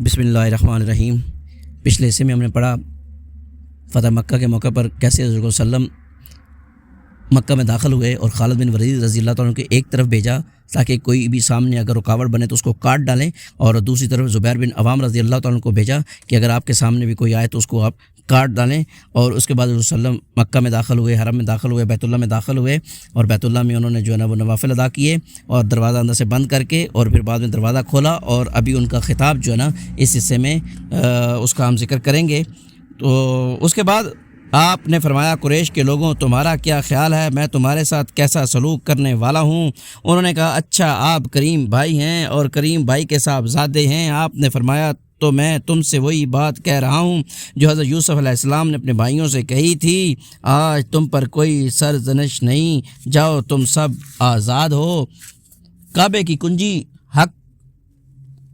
بسم اللہ الرحمن الرحیم۔ پچھلے حصے میں ہم نے پڑھا فتح مکہ کے موقع پر کیسے حضور صلی اللہ علیہ وسلم مکہ میں داخل ہوئے اور خالد بن ولید رضی اللہ تعالیٰ عنہ کے ایک طرف بھیجا تاکہ کوئی بھی سامنے اگر رکاوٹ بنے تو اس کو کاٹ ڈالیں، اور دوسری طرف زبیر بن عوام رضی اللہ تعالیٰ عنہ کو بھیجا کہ اگر آپ کے سامنے بھی کوئی آئے تو اس کو آپ کاٹ ڈالیں۔ اور اس کے بعد حضور صلی اللہ علیہ وسلم مکہ میں داخل ہوئے، حرم میں داخل ہوئے، بیت اللہ میں داخل ہوئے، اور بیت اللہ میں انہوں نے جو ہے نا وہ نوافل ادا کیے اور دروازہ اندر سے بند کر کے، اور پھر بعد میں دروازہ کھولا، اور ابھی ان کا خطاب جو ہے نا اس حصے میں اس کا ہم ذکر کریں گے۔ تو اس کے بعد آپ نے فرمایا، قریش کے لوگوں تمہارا کیا خیال ہے، میں تمہارے ساتھ کیسا سلوک کرنے والا ہوں؟ انہوں نے کہا اچھا آپ کریم بھائی ہیں اور کریم بھائی کے صاحبزادے ہیں۔ آپ نے فرمایا تو میں تم سے وہی بات کہہ رہا ہوں جو حضرت یوسف علیہ السلام نے اپنے بھائیوں سے کہی تھی، آج تم پر کوئی سرزنش نہیں، جاؤ تم سب آزاد ہو۔ کعبے کی کنجی حق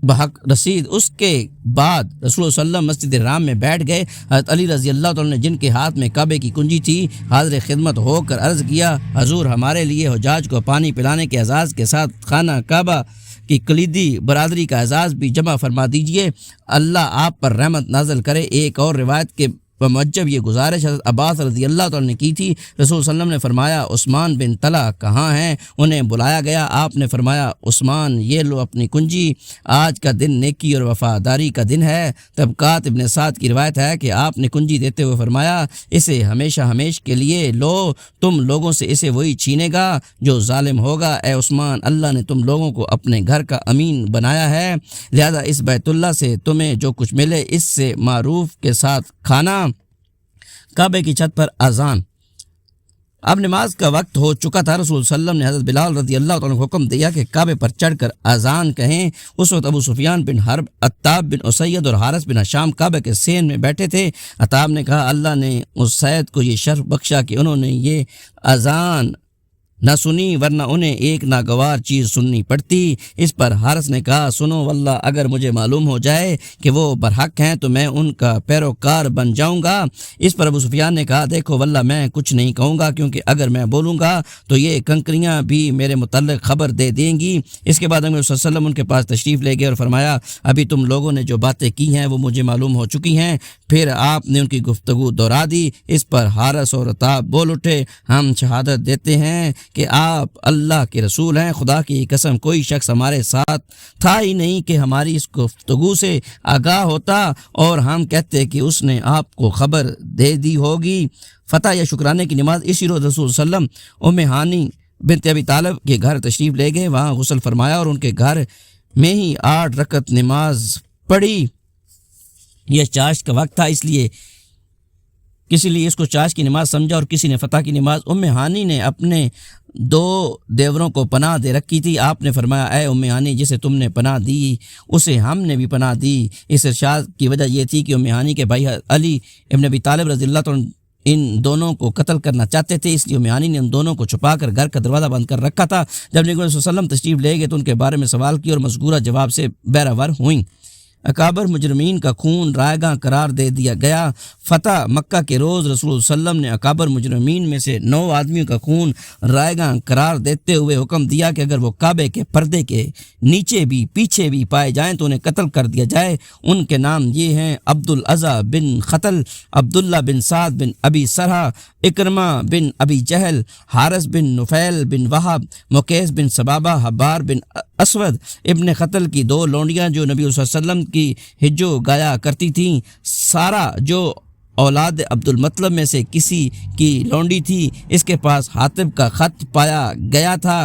بحق رسید۔ اس کے بعد رسول اللہ صلی اللہ علیہ وسلم مسجد حرام میں بیٹھ گئے۔ حضرت علی رضی اللہ تعالیٰ نے جن کے ہاتھ میں کعبے کی کنجی تھی حاضر خدمت ہو کر عرض کیا، حضور ہمارے لیے حجاج کو پانی پلانے کے اعزاز کے ساتھ خانہ کعبہ کی کلیدی برادری کا اعزاز بھی جمع فرما دیجئے، اللہ آپ پر رحمت نازل کرے۔ ایک اور روایت کے بموجب یہ گزارش حضرت عباس رضی اللہ تعالیٰ نے کی تھی۔ رسول صلی اللہ علیہ وسلم نے فرمایا عثمان بن طلحہ کہاں ہیں؟ انہیں بلایا گیا۔ آپ نے فرمایا عثمان یہ لو اپنی کنجی، آج کا دن نیکی اور وفاداری کا دن ہے۔ طبقات ابن سعد کی روایت ہے کہ آپ نے کنجی دیتے ہوئے فرمایا اسے ہمیشہ ہمیش کے لیے لو، تم لوگوں سے اسے وہی چھینے گا جو ظالم ہوگا۔ اے عثمان اللہ نے تم لوگوں کو اپنے گھر کا امین بنایا ہے، لہذا اس بیت اللہ سے تمہیں جو کچھ ملے اس سے معروف کے ساتھ کھانا۔ کعبے کی چھت پر اذان۔ اب نماز کا وقت ہو چکا تھا۔ رسول صلی اللہ علیہ وسلم نے حضرت بلال رضی اللہ تعالیٰ عنہ کو حکم دیا کہ کعبے پر چڑھ کر اذان کہیں۔ اس وقت ابو سفیان بن حرب، عتاب بن اسید اور حارث بن ہشام کعبے کے سین میں بیٹھے تھے۔ عتاب نے کہا اللہ نے اس سید کو یہ شرف بخشا کہ انہوں نے یہ اذان نہ سنی، ورنہ انہیں ایک ناگوار چیز سننی پڑتی۔ اس پر حارث نے کہا سنو واللہ اگر مجھے معلوم ہو جائے کہ وہ برحق ہیں تو میں ان کا پیروکار بن جاؤں گا۔ اس پر ابو سفیان نے کہا دیکھو واللہ میں کچھ نہیں کہوں گا، کیونکہ اگر میں بولوں گا تو یہ کنکریاں بھی میرے متعلق خبر دے دیں گی۔ اس کے بعد نبی صلی اللہ علیہ وسلم ان کے پاس تشریف لے گئے اور فرمایا ابھی تم لوگوں نے جو باتیں کی ہیں وہ مجھے معلوم ہو چکی ہیں۔ پھر آپ نے ان کی گفتگو دہرا دی۔ اس پر حارث اور عتاب بول اٹھے ہم شہادت دیتے ہیں کہ آپ اللہ کے رسول ہیں، خدا کی قسم کوئی شخص ہمارے ساتھ تھا ہی نہیں کہ ہماری اس گفتگو سے آگاہ ہوتا اور ہم کہتے کہ اس نے آپ کو خبر دے دی ہوگی۔ فتح یا شکرانے کی نماز۔ اسی روز رسول صلی اللہ علیہ وسلم ام ہانی بنت ابی طالب کے گھر تشریف لے گئے، وہاں غسل فرمایا اور ان کے گھر میں ہی 8 رکعت نماز پڑھی۔ یہ چاشت کا وقت تھا، اس لیے کسی لیے اس کو چاشت کی نماز سمجھا اور کسی نے فتح کی نماز۔ ام ہانی نے اپنے 2 دیوروں کو پناہ دے رکھی تھی۔ آپ نے فرمایا اے ام ہانی جسے تم نے پناہ دی اسے ہم نے بھی پناہ دی۔ اس ارشاد کی وجہ یہ تھی کہ ام ہانی کے بھائی علی ابن ابی طالب رضی اللہ عنہ ان دونوں کو قتل کرنا چاہتے تھے، اس لیے ام ہانی نے ان دونوں کو چھپا کر گھر کا دروازہ بند کر رکھا تھا۔ جب نبی صلی اللہ علیہ وسلم تشریف لے گئے تو ان کے بارے میں سوال کیا اور مذکورہ جواب سے بہرہ ہوئیں۔ اکابر مجرمین کا خون رائیگاں قرار دے دیا گیا۔ فتح مکہ کے روز رسول اللہ صلی اللہ علیہ وسلم نے اکابر مجرمین میں سے 9 آدمیوں کا خون رائیگاں قرار دیتے ہوئے حکم دیا کہ اگر وہ کعبے کے پردے کے نیچے بھی پیچھے بھی پائے جائیں تو انہیں قتل کر دیا جائے۔ ان کے نام یہ ہیں عبد الاعضیٰ بن قتل، عبداللہ بن سعد بن ابی سرح، اکرمہ بن ابی جہل، حارث بن نفیل بن وہب، مقیس بن سبابہ، حبار بن اسود۔ ابن قتل کی 2 لونڈیاں جو نبی صلی اللہ علیہ وسلم کی ہجو گایا کرتی تھیں، سارا جو اولاد عبد المطلب میں سے کسی کی لونڈی تھی، اس کے پاس حاطب کا خط پایا گیا تھا۔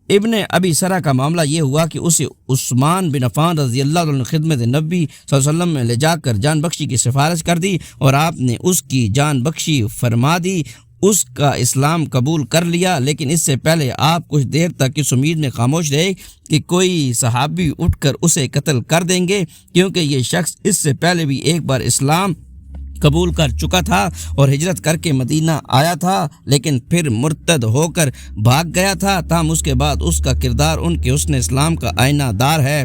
ابن ابی سرح کا معاملہ یہ ہوا کہ اسے عثمان بن عفان رضی اللہ عنہ خدمت نبی صلی اللہ علیہ وسلم میں لے جا کر جان بخشی کی سفارش کر دی اور آپ نے اس کی جان بخشی فرما دی، اس کا اسلام قبول کر لیا۔ لیکن اس سے پہلے آپ کچھ دیر تک اس امید میں خاموش رہے کہ کوئی صحابی اٹھ کر اسے قتل کر دیں گے، کیونکہ یہ شخص اس سے پہلے بھی ایک بار اسلام قبول کر چکا تھا اور ہجرت کر کے مدینہ آیا تھا، لیکن پھر مرتد ہو کر بھاگ گیا تھا۔ تاہم اس کے بعد اس کا کردار ان کے حسن اسلام کا آئینہ دار ہے۔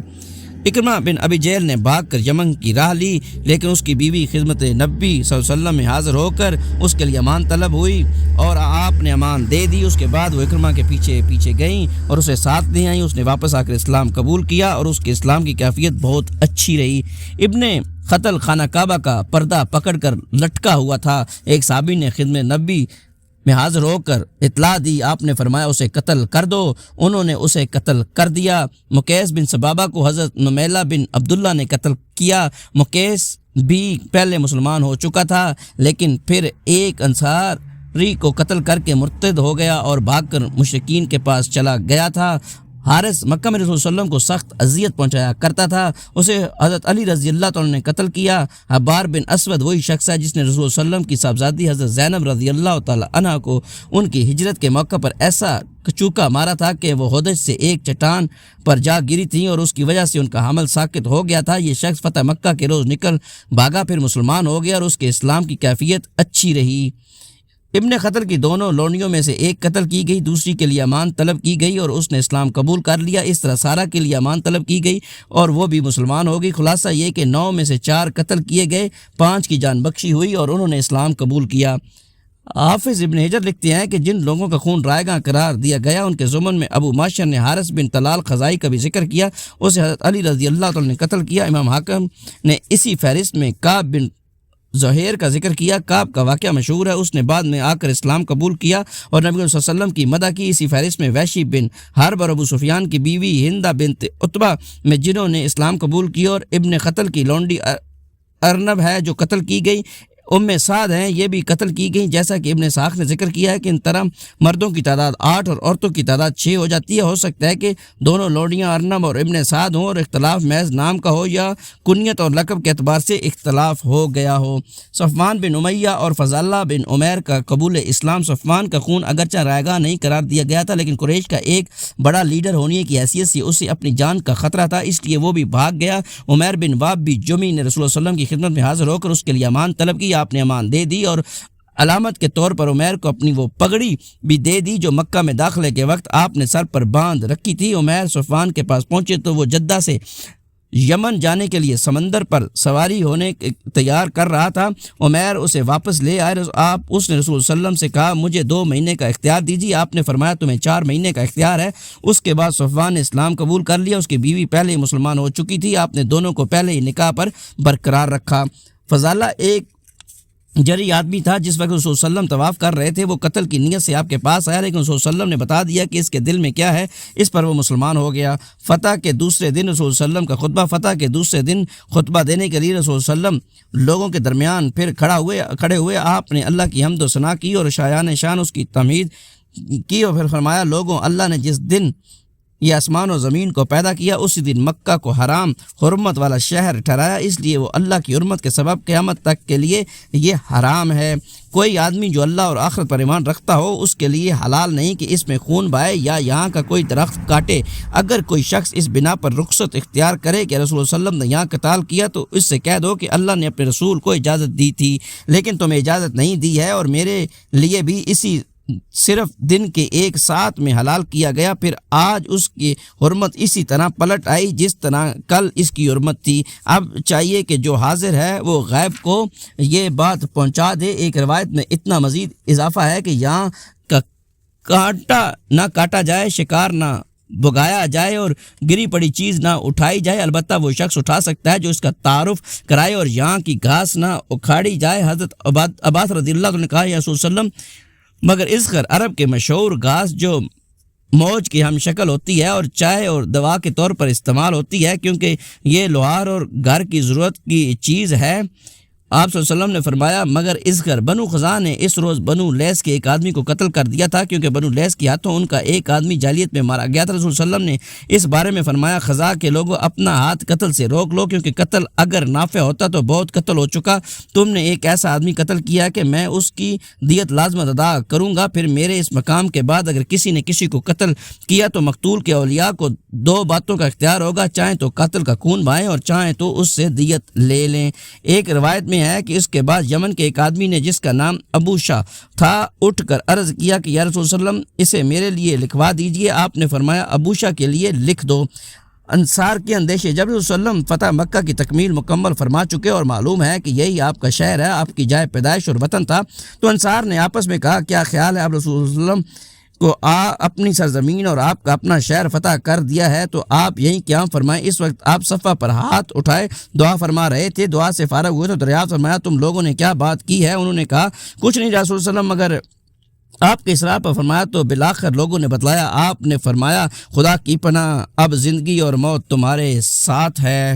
اکرمہ بن ابی جہل نے بھاگ کر یمن کی راہ لی، لیکن اس کی بیوی خدمت نبی صلی اللہ علیہ وسلم میں حاضر ہو کر اس کے لیے امان طلب ہوئی اور آپ نے امان دے دی۔ اس کے بعد وہ اکرمہ کے پیچھے پیچھے گئیں اور اسے ساتھ لے آئیں۔ اس نے واپس آ کر اسلام قبول کیا اور اس کے اسلام کی کیفیت بہت اچھی رہی۔ ابن قتل خانہ کعبہ کا پردہ پکڑ کر لٹکا ہوا تھا۔ ایک صحابی نے خدمت نبی میں حاضر ہو کر اطلاع دی، آپ نے فرمایا اسے قتل کر دو۔ انہوں نے اسے قتل کر دیا۔ مقیس بن سبابہ کو حضرت نمیلہ بن عبداللہ نے قتل کیا۔ مقیس بھی پہلے مسلمان ہو چکا تھا، لیکن پھر ایک انصاری کو قتل کر کے مرتد ہو گیا اور بھاگ کر مشرکین کے پاس چلا گیا تھا۔ حارث مکہ میں رسول صلی اللہ علیہ وسلم کو سخت اذیت پہنچایا کرتا تھا، اسے حضرت علی رضی اللہ عنہ نے قتل کیا۔ حبار بن اسود وہی شخص ہے جس نے رسول صلی اللہ علیہ وسلم کی صاحبزادی حضرت زینب رضی اللہ تعالی عنہ کو ان کی ہجرت کے موقع پر ایسا چوکا مارا تھا کہ وہ ہودج سے ایک چٹان پر جا گری تھیں اور اس کی وجہ سے ان کا حمل ساقط ہو گیا تھا۔ یہ شخص فتح مکہ کے روز نکل بھاگا، پھر مسلمان ہو گیا اور اس کے اسلام کی کیفیت اچھی رہی۔ ابن قتل کی دونوں لونڈیوں میں سے ایک قتل کی گئی، دوسری کے لیے امان طلب کی گئی اور اس نے اسلام قبول کر لیا۔ اس طرح سارہ کے لیے امان طلب کی گئی اور وہ بھی مسلمان ہو گئی۔ خلاصہ یہ کہ 9 میں سے 4 قتل کیے گئے، 5 کی جان بخشی ہوئی اور انہوں نے اسلام قبول کیا۔ حافظ ابن حجر لکھتے ہیں کہ جن لوگوں کا خون رائیگاں قرار دیا گیا ان کے ضمن میں ابو معشر نے حارث بن طلال خزائی کا بھی ذکر کیا، اسے حضرت علی رضی اللہ عنہ نے قتل کیا۔ امام حاکم نے اسی فہرست میں کعب بن زہیر کا ذکر کیا۔ کعب کا واقعہ مشہور ہے، اس نے بعد میں آ کر اسلام قبول کیا اور نبی صلی اللہ علیہ وسلم کی مدح کی۔ اسی فہرست میں وحشی بن حرب اور ابو سفیان کی بیوی ہندہ بنت عتبہ میں جنہوں نے اسلام قبول کیا، اور ابن قتل کی لونڈی ارنب ہے جو قتل کی گئی۔ سعد ہیں، یہ بھی قتل کی گئی، جیسا کہ ابن اسحاق نے ذکر کیا ہے کہ ان طرح مردوں کی تعداد 8 اور عورتوں کی تعداد 6 ہو جاتی ہے۔ ہو سکتا ہے کہ دونوں لوڈیاں ارنب اور ابن سعد ہوں اور اختلاف محض نام کا ہو یا کنیت اور لقب کے اعتبار سے اختلاف ہو گیا ہو۔ صفوان بن امیہ اور فضالہ بن عمیر کا قبول اسلام۔ صفوان کا خون اگرچہ رائیگاں نہیں قرار دیا گیا تھا، لیکن قریش کا ایک بڑا لیڈر ہونے کی حیثیت سے اسے اپنی جان کا خطرہ تھا، اس لیے وہ بھی بھاگ گیا۔ عمیر بن واب بھی جمی نے رسول اللہ صلی اللہ علیہ وسلم کی خدمت میں حاضر ہو کر اس کے لیے امان طلب کی، آپ نے امان دے دی اور علامت کے طور پر عمیر کو اپنی وہ پگڑی بھی دے دی جو مکہ میں داخلے کے وقت آپ نے سر پر باندھ رکھی تھی۔ عمیر صفوان کے پاس پہنچے تو وہ جدہ سے یمن جانے کے لیے سمندر پر سواری ہونے تیار کر رہا تھا۔ عمیر اسے واپس لے آئے۔ اس نے رسول صلی اللہ علیہ وسلم سے کہا مجھے 2 مہینے کا اختیار دیجیے، آپ نے فرمایا تمہیں 4 مہینے کا اختیار ہے۔ اس کے بعد صفوان نے اسلام قبول کر لیا، اس کی بیوی پہلے ہی مسلمان ہو چکی تھی، آپ نے دونوں کو پہلے ہی نکاح پر برقرار رکھا۔ فضالہ ایک جری آدمی تھا، جس وقت رسول صلی اللہ علیہ وسلم طواف کر رہے تھے وہ قتل کی نیت سے آپ کے پاس آیا، لیکن رسول صلی اللہ علیہ وسلم نے بتا دیا کہ اس کے دل میں کیا ہے، اس پر وہ مسلمان ہو گیا۔ فتح کے دوسرے دن رسول صلی اللہ علیہ وسلم کا خطبہ، فتح کے دوسرے دن خطبہ دینے کے لیے رسول صلی اللہ علیہ وسلم لوگوں کے درمیان پھر کھڑے ہوئے آپ نے اللہ کی حمد و ثنا کی اور شایان شان اس کی تمہید کی اور پھر فرمایا لوگوں، اللہ نے جس دن یہ آسمان و زمین کو پیدا کیا اسی دن مکہ کو حرام حرمت والا شہر ٹھہرایا، اس لیے وہ اللہ کی حرمت کے سبب قیامت تک کے لیے یہ حرام ہے۔ کوئی آدمی جو اللہ اور آخرت پر ایمان رکھتا ہو اس کے لیے حلال نہیں کہ اس میں خون بہائے یا یہاں کا کوئی درخت کاٹے۔ اگر کوئی شخص اس بنا پر رخصت اختیار کرے کہ رسول صلی اللہ علیہ وسلم نے یہاں قتال کیا تو اس سے کہہ دو کہ اللہ نے اپنے رسول کو اجازت دی تھی لیکن تمہیں اجازت نہیں دی ہے، اور میرے لیے بھی اسی صرف دن کے ایک ساتھ میں حلال کیا گیا، پھر آج اس کی حرمت اسی طرح پلٹ آئی جس طرح کل اس کی حرمت تھی۔ اب چاہیے کہ جو حاضر ہے وہ غائب کو یہ بات پہنچا دے۔ ایک روایت میں اتنا مزید اضافہ ہے کہ یہاں کا کانٹا نہ کاٹا جائے، شکار نہ بگایا جائے اور گری پڑی چیز نہ اٹھائی جائے، البتہ وہ شخص اٹھا سکتا ہے جو اس کا تعارف کرائے، اور یہاں کی گھاس نہ اکھاڑی جائے۔ حضرت عباس رضی اللہ عنہ نے کہا یا رسول صلی اللہ علیہ وسلم مگر اذخر عرب کے مشہور گھاس جو موج کی ہم شکل ہوتی ہے اور چائے اور دوا کے طور پر استعمال ہوتی ہے، کیونکہ یہ لوہار اور گھر کی ضرورت کی چیز ہے۔ آپ صلی اللہ علیہ وسلم نے فرمایا مگر اذخر بنو خزاعہ نے اس روز بنو لیس کے ایک آدمی کو قتل کر دیا تھا، کیونکہ بنو لیس کے ہاتھوں ان کا ایک آدمی جاہلیت میں مارا گیا تھا۔ رسول صلی اللہ علیہ وسلم نے اس بارے میں فرمایا خزاعہ کے لوگوں اپنا ہاتھ قتل سے روک لو، کیونکہ قتل اگر نافع ہوتا تو بہت قتل ہو چکا، تم نے ایک ایسا آدمی قتل کیا کہ میں اس کی دیت لازمت ادا کروں گا۔ پھر میرے اس مقام کے بعد اگر کسی نے کسی کو قتل کیا تو مقتول کے اولیاء کو 2 باتوں کا اختیار ہوگا، چاہیں تو قاتل کا خون بہائیں اور چاہیں تو اس سے دیت لے لیں۔ ایک روایت میں ہے کہ اس کے بعد یمن کے ایک آدمی نے جس کا نام ابوشا تھا اٹھ کر عرض کیا کہ یا رسول صلی اللہ علیہ وسلم اسے میرے لیے لکھوا دیجئے۔ آپ نے فرمایا ابوشا کے لیے لکھ دو۔ انصار کے اندیشے، جب رسول اللہ وسلم فتح مکہ کی تکمیل مکمل فرما چکے اور معلوم ہے کہ یہی آپ کا شہر ہے، آپ کی جائے پیدائش اور وطن تھا، تو انصار نے آپس میں کہا کیا خیال ہے اب رسول اللہ وسلم کو اپنی سرزمین اور آپ کا اپنا شہر فتح کر دیا ہے تو آپ یہیں قیام فرمائیں۔ اس وقت آپ صفا پر ہاتھ اٹھائے دعا فرما رہے تھے، دعا سے فارغ ہوئے تو دریافت فرمایا تم لوگوں نے کیا بات کی ہے؟ انہوں نے کہا کچھ نہیں رسول اللہ وسلم، مگر آپ کے اصرار پر فرمایا تو بالآخر لوگوں نے بتلایا، آپ نے فرمایا خدا کی پناہ اب زندگی اور موت تمہارے ساتھ ہے۔